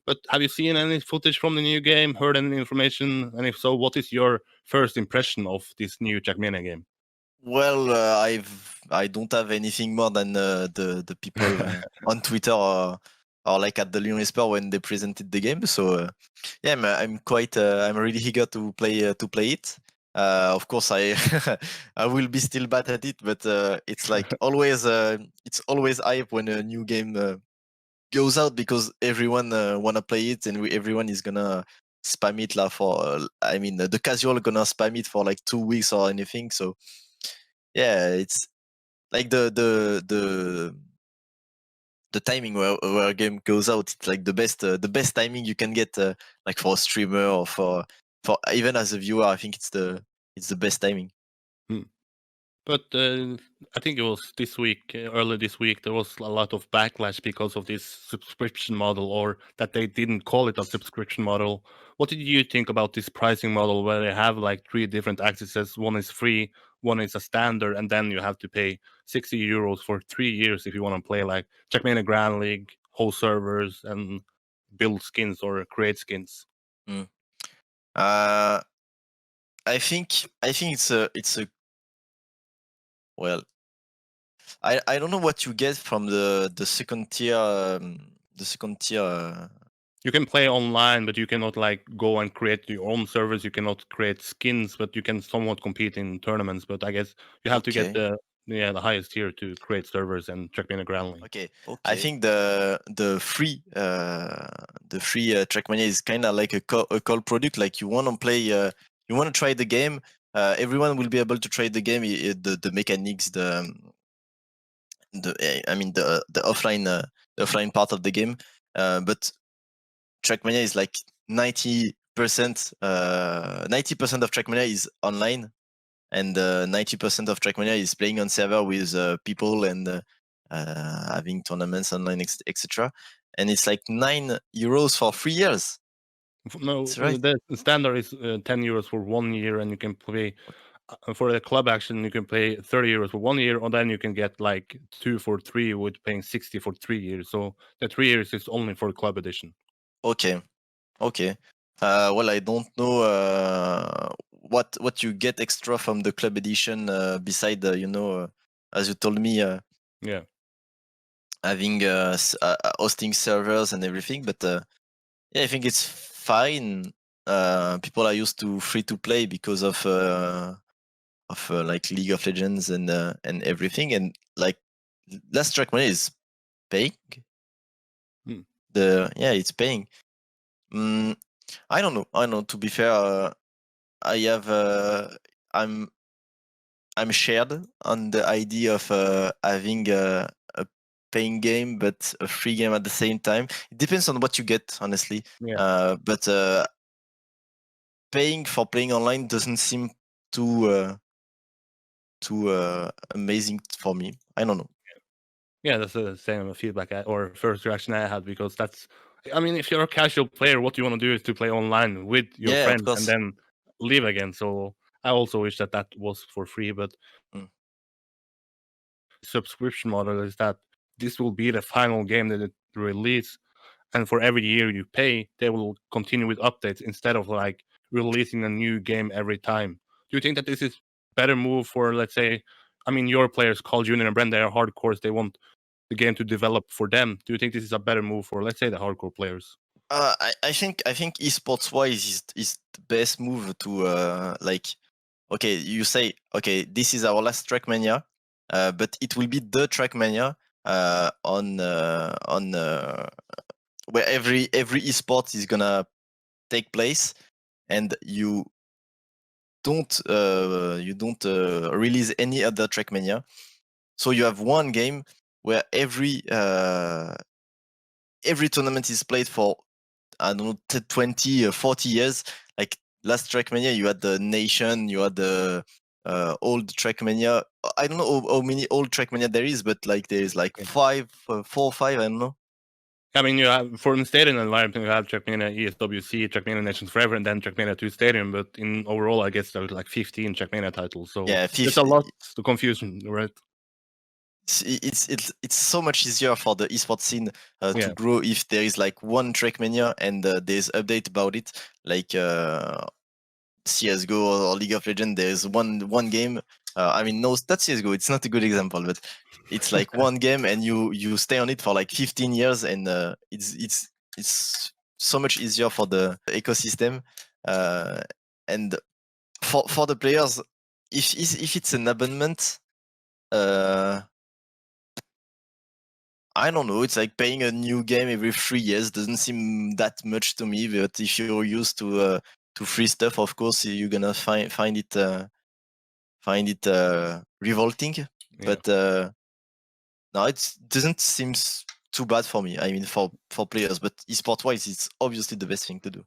But have you seen any footage from the new game? Heard any information? And if so, what is your first impression of this new Trackmania game? Well, I don't have anything more than the people on Twitter or like at the Lyon Esport when they presented the game. So yeah, I'm quite I'm really eager to play it. Of course, I I will be still bad at it, but it's like always it's always hype when a new game goes out because everyone wanna play it and everyone is gonna spam it like for. I mean, the casual gonna spam it for like 2 weeks or anything. So yeah, it's like the timing where a game goes out. It's like the best timing you can get, like for a streamer or for even as a viewer. I think it's the best timing. But I think it was this week, early this week, there was a lot of backlash because of this subscription model, or that they didn't call it a subscription model. What did you think about this pricing model where they have like 3 different accesses? One is free, one is a standard, and then you have to pay 60 euros for 3 years if you want to play like Trackmania Grand League, host servers, and build skins or create skins. Mm. Uh, I think it's a well. I don't know what you get from the second tier. The second tier. You can play online, but you cannot like go and create your own servers. You cannot create skins, but you can somewhat compete in tournaments. But I guess you have to get Okay. the highest tier to create servers and check in a ground league. Okay. I think the free Trackmania is kind of like a call product. Like you want to play, you want to try the game. Everyone will be able to try the game. The mechanics, I mean the offline part of the game. But Trackmania is like 90%. 90% of Trackmania is online, and 90% of Trackmania is playing on server with people and having tournaments online, etc. And it's like €9 for 3 years. No, That's right. the standard is 10 euros for 1 year, and you can play for the club action. You can pay 30 euros for 1 year, and then you can get like 2 for 3 with paying 60 for 3 years. So the 3 years is only for club edition. Okay. Okay. Well, I don't know what you get extra from the club edition beside as you told me, Yeah. having hosting servers and everything. But yeah, I think it's fine. People are used to free to play because of like League of Legends and everything. And like Last Track Money is paying. Hmm. It's paying. I don't know. I don't know. To be fair, I have I'm shared on the idea of having a paying game but a free game at the same time. It depends on what you get, honestly. Yeah. But paying for playing online doesn't seem too amazing for me. I don't know. Yeah, that's the same feedback or first reaction I had, because that's, I mean, if you're a casual player, what you want to do is to play online with your Yeah, of friends and course. then leave again. So I also wish that that was for free, but Mm. subscription model is that this will be the final game that it release, and for every year you pay, they will continue with updates instead of like releasing a new game every time. Do you think that this is better move for, let's say, I mean, your players, Call Junior and Brent, they are hardcores. They want the game to develop for them. Do you think this is a better move for, let's say, the hardcore players? I think esports wise is the best move to like, okay, you say, okay, this is our last Trackmania, but it will be the Trackmania on where every esport is gonna take place, and you don't release any other Trackmania. So you have one game where every tournament is played for, I don't know, 20 or 40 years. Like last Trackmania, you had the Nation, you had the old Trackmania. I don't know how many old Trackmania there is, but like there is like Yeah. 4 or 5, I don't know. I mean, you have, for in stadium environment, you have Trackmania ESWC, Trackmania Nations Forever, and then Trackmania 2 Stadium. But in overall, I guess there's like 15 Trackmania titles. So Yeah, there's a 50. lot to confusion, right? it's so much easier for the esports scene to Yeah. grow if there is like one Trackmania and there's update about it, like CS:GO or League of Legends. There's one game. I mean, no, that's CS:GO. It's not a good example, but it's like one game, and you stay on it for like 15 years, and it's so much easier for the ecosystem, and for the players. If it's an abonnement, I don't know. It's like paying a new game every 3 years. Doesn't seem that much to me. But if you're used to free stuff, of course you're gonna find it revolting. Yeah. But no, it doesn't seem too bad for me. I mean, for players, but esport wise, it's obviously the best thing to do.